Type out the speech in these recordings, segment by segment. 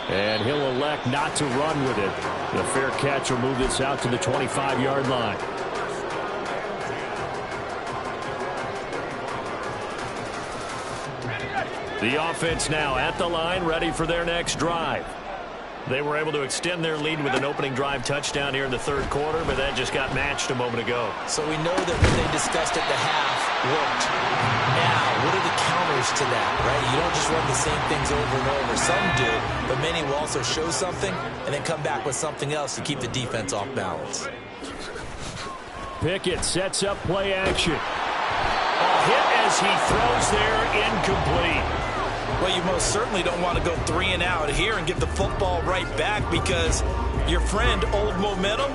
And he'll elect not to run with it. The fair catch will move this out to the 25-yard line. The offense now at the line, ready for their next drive. They were able to extend their lead with an opening drive touchdown here in the third quarter, but that just got matched a moment ago. So we know that what they discussed at the half worked. Now, what are the counters to that, right? You don't just run the same things over and over. Some do, but many will also show something and then come back with something else to keep the defense off balance. Pickett sets up play action. A hit as he throws there, incomplete. Well, you most certainly don't want to go 3 and out here and get the football right back, because your friend, Old Momentum,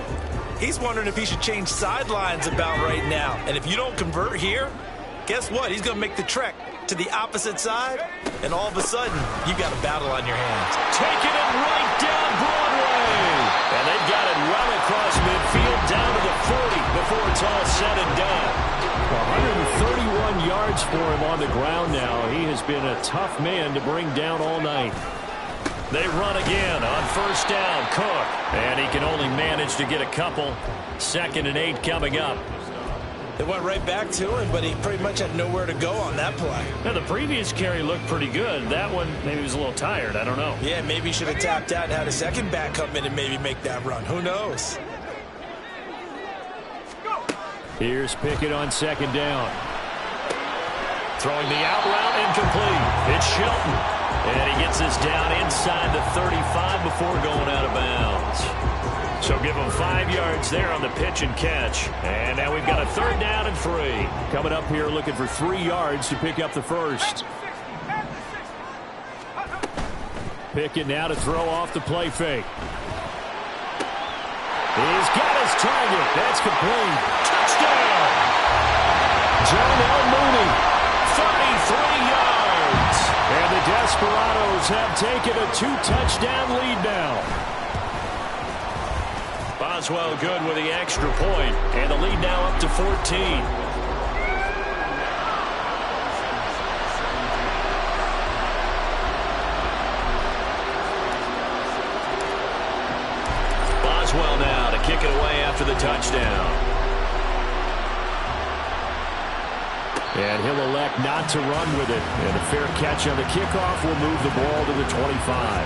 he's wondering if he should change sidelines about right now. And if you don't convert here, guess what? He's going to make the trek to the opposite side, and all of a sudden, you've got a battle on your hands. Taking it right down Broadway. And they've got it well across midfield, down to the 40 before it's all said and done. 131 yards for him on the ground now. He has been a tough man to bring down all night. They run again on first down. Cook. And he can only manage to get a couple. 2nd and 8 coming up. They went right back to him, but he pretty much had nowhere to go on that play. Now, the previous carry looked pretty good. That one, maybe he was a little tired. I don't know. Yeah, maybe he should have tapped out and had a second back come in and maybe make that run. Who knows? Here's Pickett on 2nd down. Throwing the out route, incomplete. It's Shelton. And he gets this down inside the 35 before going out of bounds. So give him 5 yards there on the pitch and catch. And now we've got a 3rd down and 3. Coming up here looking for 3 yards to pick up the first. Pickett now to throw off the play fake. He's got his target. That's complete. Touchdown! John L. Mooney, 33 yards. And the Desperados have taken a 2-touchdown lead now. Boswell good with the extra point. And the lead now up to 14. Well now to kick it away after the touchdown. And he'll elect not to run with it. And a fair catch on the kickoff will move the ball to the 25.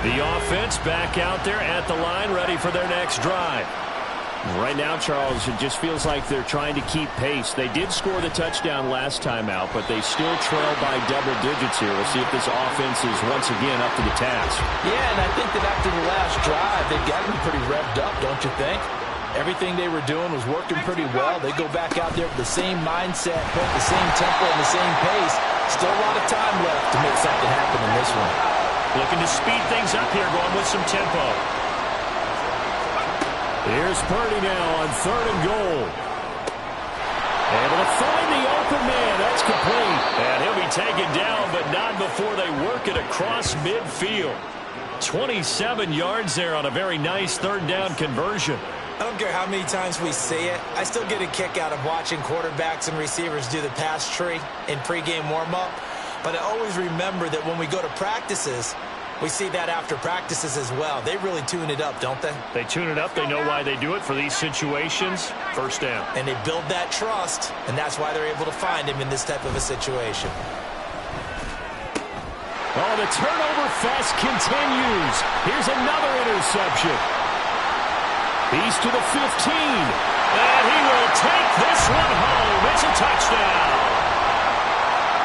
The offense back out there at the line, ready for their next drive. Right now, Charles, it just feels like they're trying to keep pace. They did score the touchdown last time out, but they still trail by double digits here. We'll see if this offense is once again up to the task. Yeah, and I think that after the last drive, they've got to be pretty revved up, don't you think? Everything they were doing was working pretty well. They go back out there with the same mindset, the same tempo, and the same pace. Still a lot of time left to make something happen in this one. Looking to speed things up here, going with some tempo. Here's Purdy now on 3rd and goal. Able to find the open man. That's complete. And he'll be taken down, but not before they work it across midfield. 27 yards there on a very nice 3rd down conversion. I don't care how many times we say it, I still get a kick out of watching quarterbacks and receivers do the pass tree in pregame warm-up. But I always remember that when we go to practices, we see that after practices as well. They really tune it up, don't they? They tune it up. They know why they do it for these situations. 1st down. And they build that trust, and that's why they're able to find him in this type of a situation. Oh, the turnover fest continues. Here's another interception. He's to the 15. And he will take this one home. It's a touchdown.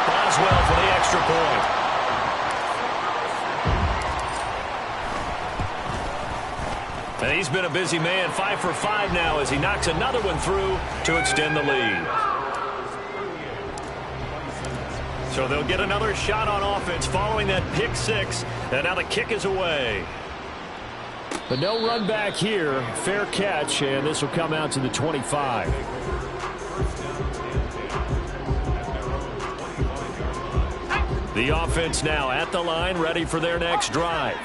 Boswell for the extra point. And he's been a busy man, 5 for 5 now as he knocks another one through to extend the lead. So they'll get another shot on offense following that pick 6. And now the kick is away. But no run back here. Fair catch, and this will come out to the 25. The offense now at the line, ready for their next drive.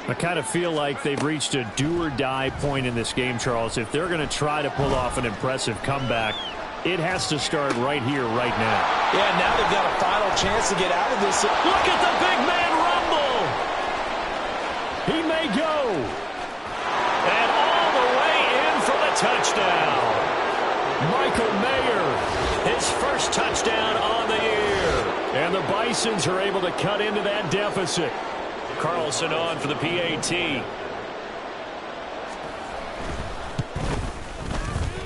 I kind of feel like they've reached a do-or-die point in this game, Charles. If they're going to try to pull off an impressive comeback, It has to start right here, right now. Yeah, now they've got a final chance to get out of this. Look at the big man rumble. He may go. And all the way in for the touchdown. Michael Mayer, his first touchdown on the year. And the Bisons are able to cut into that deficit. Carlson on for the PAT.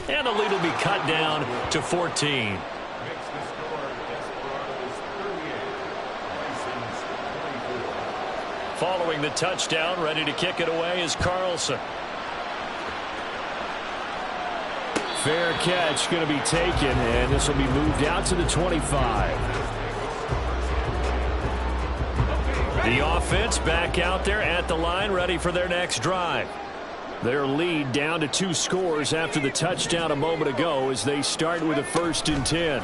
And the lead will be cut down to 14. Following the touchdown, ready to kick it away is Carlson. Fair catch going to be taken, and this will be moved out to the 25. The offense back out there at the line, ready for their next drive. Their lead down to 2 scores after the touchdown a moment ago as they start with a 1st and 10.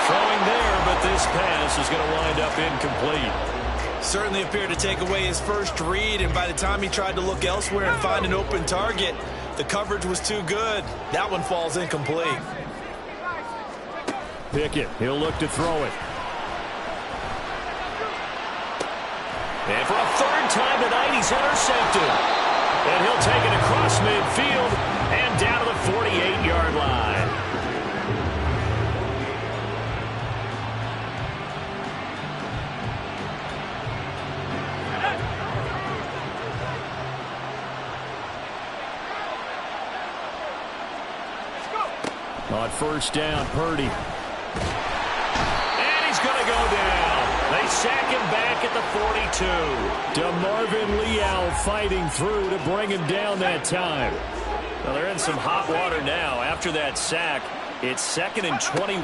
Throwing there, but this pass is going to wind up incomplete. Certainly appeared to take away his first read, and by the time he tried to look elsewhere and find an open target, the coverage was too good. That one falls incomplete. Pickett, he'll look to throw it. And for a 3rd time tonight, he's intercepted. And he'll take it across midfield and down to the 48-yard line. On 1st down, Purdy. And he's going to go down. They sack him back at the 42. DeMarvin Leal fighting through to bring him down that time. Well, they're in some hot water now. After that sack, it's 2nd and 21.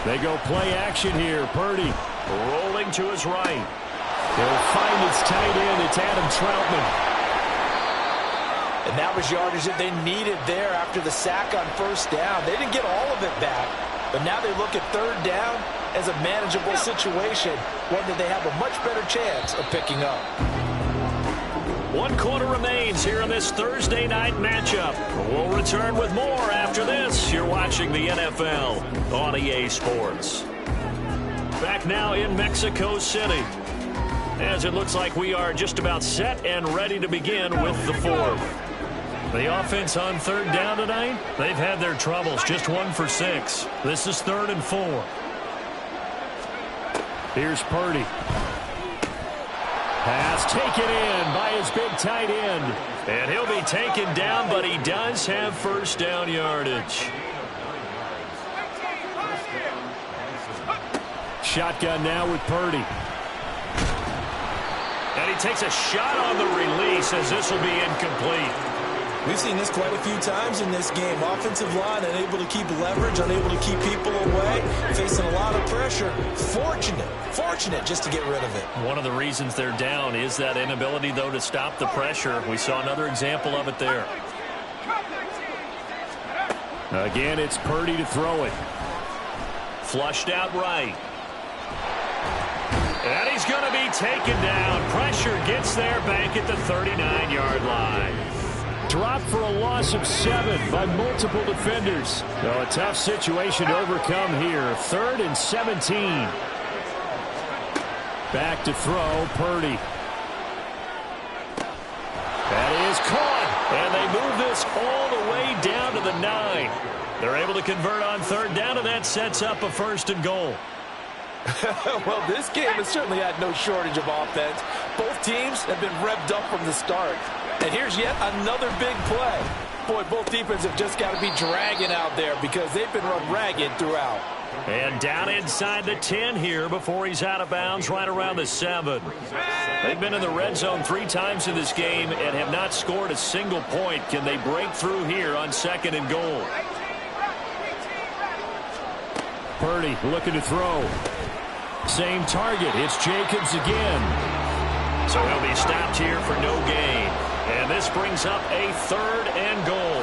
They go play action here. Purdy rolling to his right. They'll find its tight end. It's Adam Troutman. And that was yardage that they needed there after the sack on 1st down. They didn't get all of it back, but now they look at 3rd down as a manageable situation, one that they have a much better chance of picking up. 1 quarter remains here in this Thursday night matchup. We'll return with more after this. You're watching the NFL on EA Sports. Back now in Mexico City, as it looks like we are just about set and ready to begin with the 4th. The offense on 3rd down tonight, they've had their troubles, just 1 for 6. This is 3rd and 4. Here's Purdy. Pass taken in by his big tight end. And he'll be taken down, but he does have 1st down yardage. Shotgun now with Purdy. And he takes a shot on the release as this will be incomplete. We've seen this quite a few times in this game. Offensive line unable to keep leverage, unable to keep people away, facing a lot of pressure. Fortunate just to get rid of it. One of the reasons they're down is that inability, though, to stop the pressure. We saw another example of it there. Again, it's Purdy to throw it. Flushed out right. And he's going to be taken down. Pressure gets there back at the 39-yard line. Dropped for a loss of 7 by multiple defenders. So a tough situation to overcome here. 3rd and 17. Back to throw, Purdy. That is caught. And they move this all the way down to the 9. They're able to convert on 3rd down, and that sets up a 1st and goal. Well, this game has certainly had no shortage of offense. Both teams have been revved up from the start. And here's yet another big play. Boy, both defenses have just got to be dragging out there because they've been run ragged throughout. And down inside the 10 here before he's out of bounds right around the 7. They've been in the red zone 3 times in this game and have not scored a single point. Can they break through here on 2nd and goal? Purdy looking to throw. Same target. It's Jacobs again. So he'll be stopped here for no gain. And this brings up a 3rd and goal.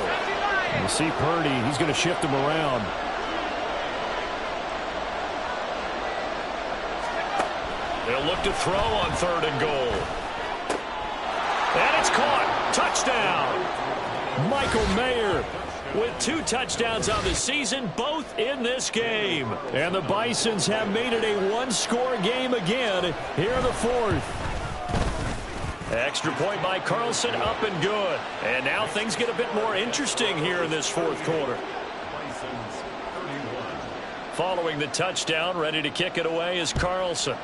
You see Purdy, he's going to shift him around. They'll look to throw on 3rd and goal. And it's caught. Touchdown. Michael Mayer with 2 touchdowns on the season, both in this game. And the Bisons have made it a 1-score game again here in the 4th. Extra point by Carlson, up and good. And now things get a bit more interesting here in this 4th quarter. Following the touchdown, ready to kick it away is Carlson.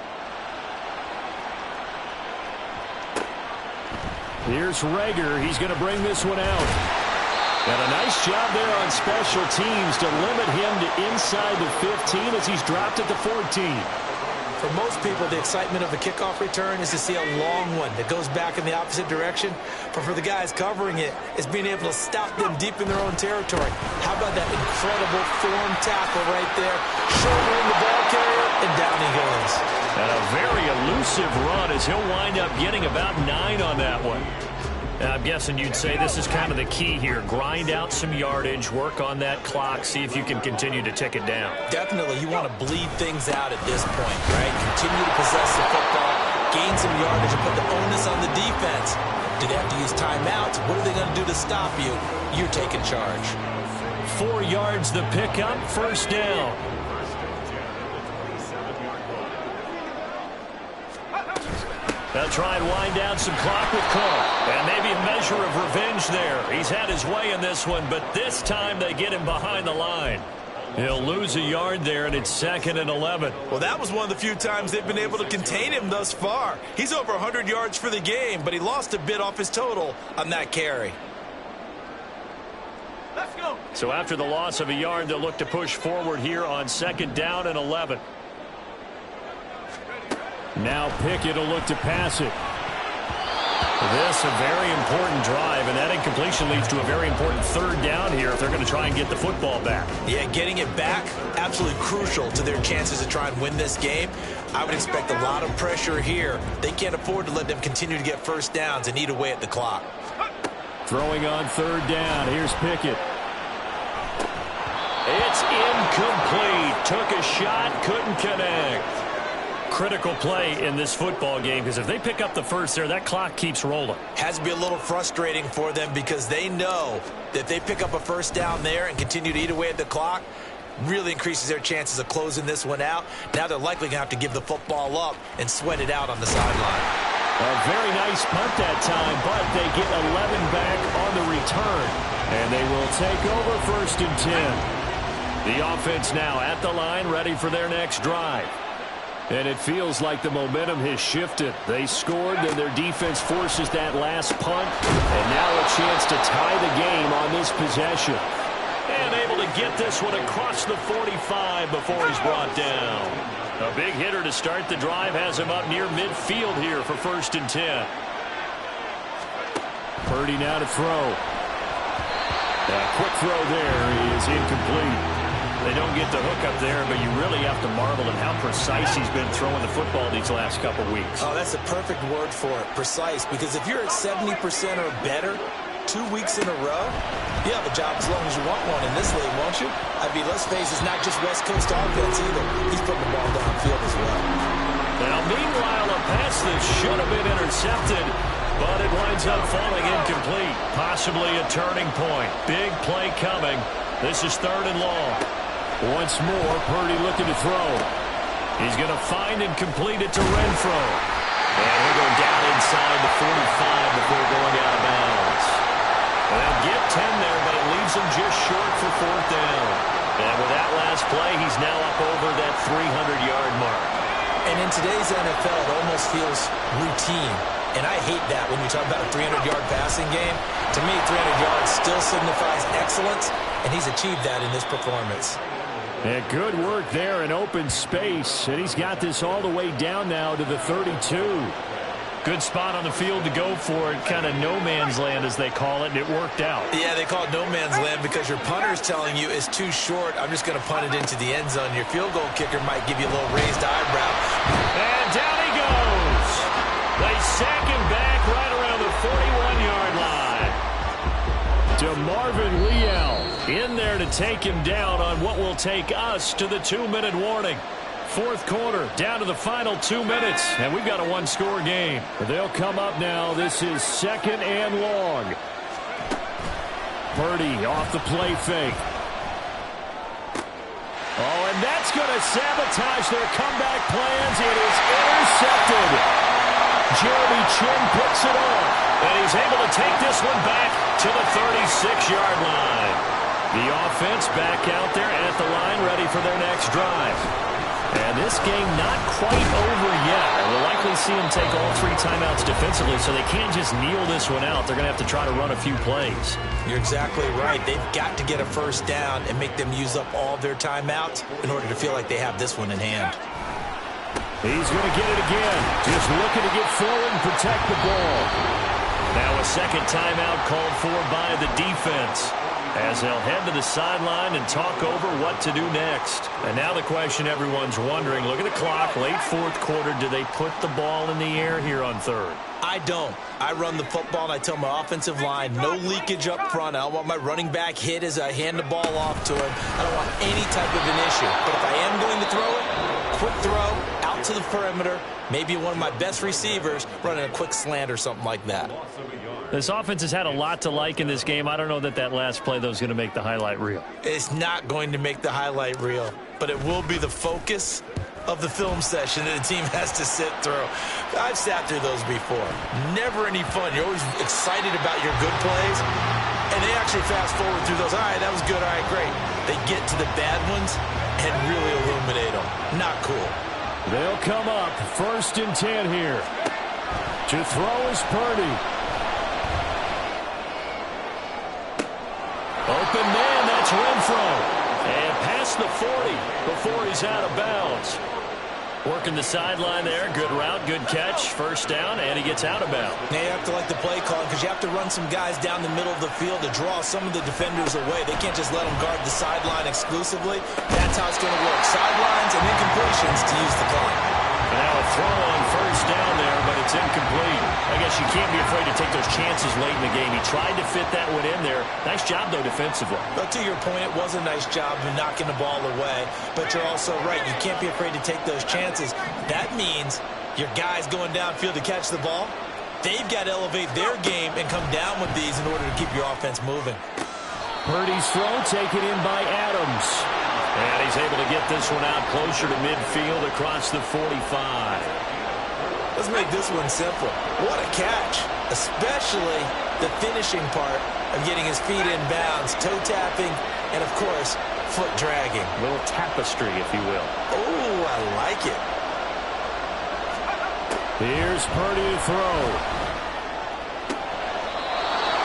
Here's Rager. He's going to bring this one out. And a nice job there on special teams to limit him to inside the 15 as he's dropped at the 14. For most people, the excitement of a kickoff return is to see a long one that goes back in the opposite direction. But for the guys covering it, it's being able to stop them deep in their own territory. How about that incredible form tackle right there? Shouldering the ball carrier, and down he goes. And a very elusive run as he'll wind up getting about 9 on that one. And I'm guessing you'd say this is kind of the key here. Grind out some yardage, work on that clock, see if you can continue to tick it down. Definitely, you want to bleed things out at this point, right? Continue to possess the football, gain some yardage, and put the onus on the defense. Do they have to use timeouts? What are they going to do to stop you? You're taking charge. 4 yards the pickup, first down. They'll try and wind down some clock with Cole. And maybe a measure of revenge there. He's had his way in this one, but this time they get him behind the line. He'll lose a yard there, and it's 2nd and 11. Well, that was one of the few times they've been able to contain him thus far. He's over 100 yards for the game, but he lost a bit off his total on that carry. Let's go. So after the loss of a yard, they'll look to push forward here on 2nd down and 11. Now Pickett will look to pass it. This a very important drive, and that incompletion leads to a very important 3rd down here if they're going to try and get the football back. Yeah, getting it back, absolutely crucial to their chances to try and win this game. I would expect a lot of pressure here. They can't afford to let them continue to get first downs and eat away at the clock. Throwing on 3rd down. Here's Pickett. It's incomplete. Took a shot, couldn't connect. Critical play in this football game, because if they pick up the first there, that clock keeps rolling. Has to be a little frustrating for them because they know that they pick up a first down there and continue to eat away at the clock, really increases their chances of closing this one out. Now they're likely going to have to give the football up and sweat it out on the sideline. A very nice punt that time, but they get 11 back on the return, and they will take over 1st and 10. The offense now at the line, ready for their next drive. And it feels like the momentum has shifted. They scored, then their defense forces that last punt. And now a chance to tie the game on this possession. And able to get this one across the 45 before he's brought down. A big hitter to start the drive has him up near midfield here for 1st and 10. Purdy now to throw. A quick throw there is incomplete. They don't get the hook up there, but you really have to marvel at how precise he's been throwing the football these last couple weeks. Oh, that's the perfect word for it, precise, because if you're at 70% or better 2 weeks in a row, you have a job as long as you want one in this league, won't you? I mean, let's face it, it's not just West Coast offense either. He's putting the ball downfield as well. Now, meanwhile, a pass that should have been intercepted, but it winds up falling incomplete. Possibly a turning point. Big play coming. This is 3rd and long. Once more, Purdy looking to throw. He's going to find and complete it to Renfro. And he'll go down inside the 45 before going out of bounds. They'll get 10 there, but it leaves him just short for 4th down. And with that last play, he's now up over that 300-yard mark. And in today's NFL, it almost feels routine. And I hate that when you talk about a 300-yard passing game. To me, 300 yards still signifies excellence, and he's achieved that in this performance. And good work there in open space. And he's got this all the way down now to the 32. Good spot on the field to go for it. Kind of no man's land, as they call it, and it worked out. Yeah, they call it no man's land because your punter's telling you it's too short. I'm just going to punt it into the end zone. Your field goal kicker might give you a little raised eyebrow. And down he goes. They sack him back right around the 41-yard line. To Marvin Leal in there to take him down on what will take us to the 2-minute warning. 4th quarter, down to the final 2 minutes, and we've got a 1-score game. They'll come up now. This is 2nd and long. Purdy off the play fake. Oh, and that's going to sabotage their comeback plans. It is intercepted. Jeremy Chin picks it off, and he's able to take this one back to the 36-yard line. The offense back out there at the line, ready for their next drive. And this game not quite over yet. We'll likely see them take all 3 timeouts defensively, so they can't just kneel this one out. They're going to have to try to run a few plays. You're exactly right. They've got to get a first down and make them use up all their timeouts in order to feel like they have this one in hand. He's going to get it again. Just looking to get forward and protect the ball. Now a second timeout called for by the defense, as they'll head to the sideline and talk over what to do next. And now the question everyone's wondering, look at the clock, late fourth quarter, do they put the ball in the air here on third? I don't. I run the football, and I tell my offensive line, no leakage up front. I don't want my running back hit as I hand the ball off to him. I don't want any type of an issue. But if I am going to throw it, quick throw, out to the perimeter, maybe one of my best receivers running a quick slant or something like that. This offense has had a lot to like in this game. I don't know that that last play, though, is going to make the highlight reel. It's not going to make the highlight reel, but it will be the focus of the film session that the team has to sit through. I've sat through those before. Never any fun. You're always excited about your good plays, and they actually fast forward through those. All right, that was good. All right, great. They get to the bad ones and really illuminate them. Not cool. They'll come up 1st and 10 here. To throw is Purdy. Open man, that's Renfro. And past the 40 before he's out of bounds. Working the sideline there. Good route, good catch. First down, and he gets out of bounds. Now you have to like the play call because you have to run some guys down the middle of the field to draw some of the defenders away. They can't just let them guard the sideline exclusively. That's how it's going to work. Sidelines and incompletions to use the clock. Now a throw on first down there, but it's incomplete. I guess you can't be afraid to take those chances late in the game. He tried to fit that one in there. Nice job, though, defensively. But to your point, it was a nice job of knocking the ball away. But you're also right. You can't be afraid to take those chances. That means your guys going downfield to catch the ball, they've got to elevate their game and come down with these in order to keep your offense moving. Purdy's throw taken in by Adams. And he's able to get this one out closer to midfield across the 45. Let's make this one simple. What a catch, especially the finishing part of getting his feet in bounds, toe tapping, and, of course, foot dragging. A little tapestry, if you will. Oh, I like it. Here's Purdy to throw.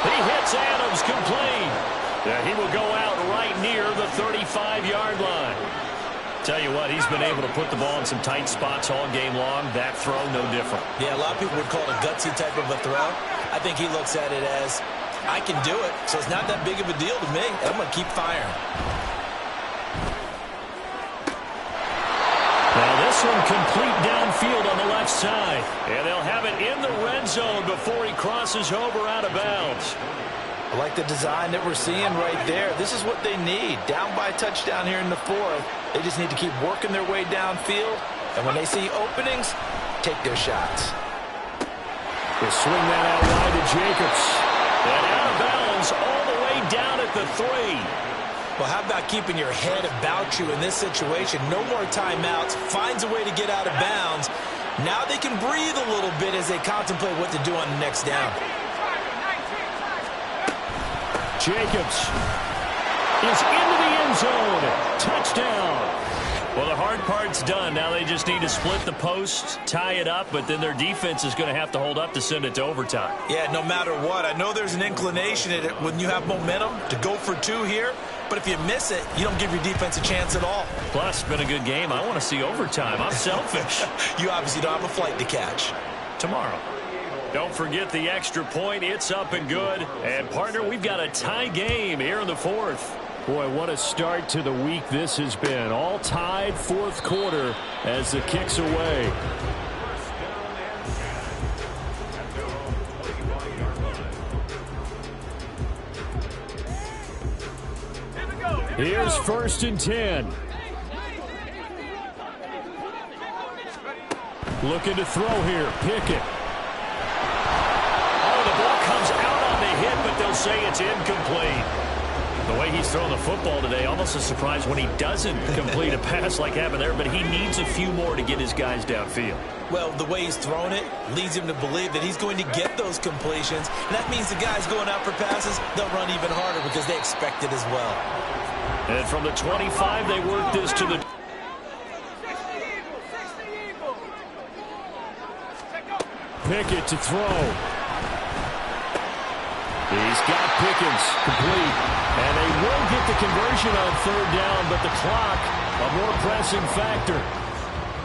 He hits Adams complete. Yeah, he will go out right near the 35-yard line. Tell you what, he's been able to put the ball in some tight spots all game long. That throw, no different. Yeah, a lot of people would call it a gutsy type of a throw. I think he looks at it as, I can do it, so it's not that big of a deal to me. I'm going to keep firing. Now this one complete downfield on the left side. And they'll have it in the red zone before he crosses over out of bounds. I like the design that we're seeing right there. This is what they need. Down by a touchdown here in the fourth. They just need to keep working their way downfield. And when they see openings, take their shots. They swing that out wide to Jacobs. And out of bounds all the way down at the 3. Well, how about keeping your head about you in this situation? No more timeouts. Finds a way to get out of bounds. Now they can breathe a little bit as they contemplate what to do on the next down. Jacobs is into the end zone. Touchdown. Well, the hard part's done. Now they just need to split the post, tie it up, but then their defense is going to have to hold up to send it to overtime. Yeah, no matter what. I know there's an inclination in it when you have momentum to go for 2 here, but if you miss it, you don't give your defense a chance at all. Plus, it's been a good game. I want to see overtime. I'm selfish. You obviously don't have a flight to catch. Tomorrow. Don't forget the extra point. It's up and good. And, partner, we've got a tie game here in the fourth. Boy, what a start to the week this has been. All tied fourth quarter as the kick's away. Here's 1st and 10. Looking to throw here. Pickett. Oh, the ball comes out on the hit, but they'll say it's incomplete. The way he's throwing the football today, almost a surprise when he doesn't complete a pass like happened there, but he needs a few more to get his guys downfield. Well, the way he's thrown it leads him to believe that he's going to get those completions. And that means the guys going out for passes, they'll run even harder because they expect it as well. And from the 25, they work this to the... Pickett to throw. He's got Pickens complete. And they will get the conversion on third down, but the clock, a more pressing factor.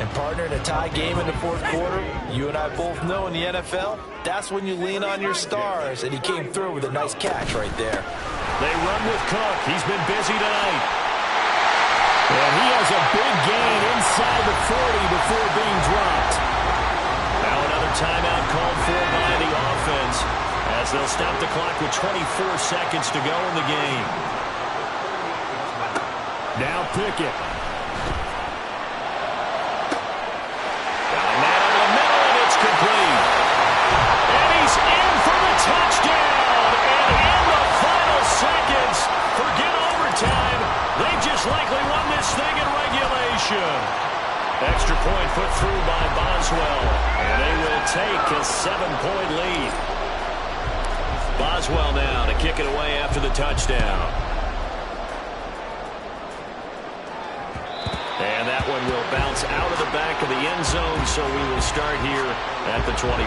And partner, in a tie game in the fourth quarter, you and I both know in the NFL, that's when you lean on your stars. And he came through with a nice catch right there. They run with Cook. He's been busy tonight. And he has a big gain inside the 40 before being dropped. Now another timeout called for by the offense as they'll stop the clock with 24 seconds to go in the game. Now Pickett. Got a man over the middle, and it's complete. And he's in for the touchdown. And in the final seconds, forget overtime. They just likely won this thing in regulation. Extra point put through by Boswell. And they will take a 7-point lead. Boswell now to kick it away after the touchdown. And that one will bounce out of the back of the end zone, so we will start here at the 25.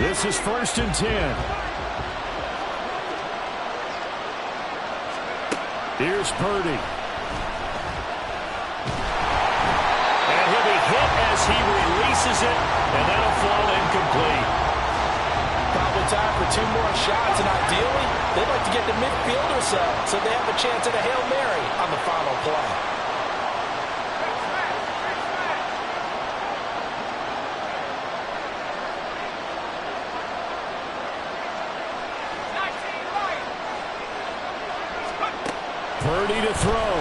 This is 1st and 10. Here's Purdy. And he'll be hit as he releases it, and that'll fall incomplete. Probably time for 2 more shots, and ideally, they'd like to get the midfield or so they have a chance at a Hail Mary on the final play. Purdy to throw.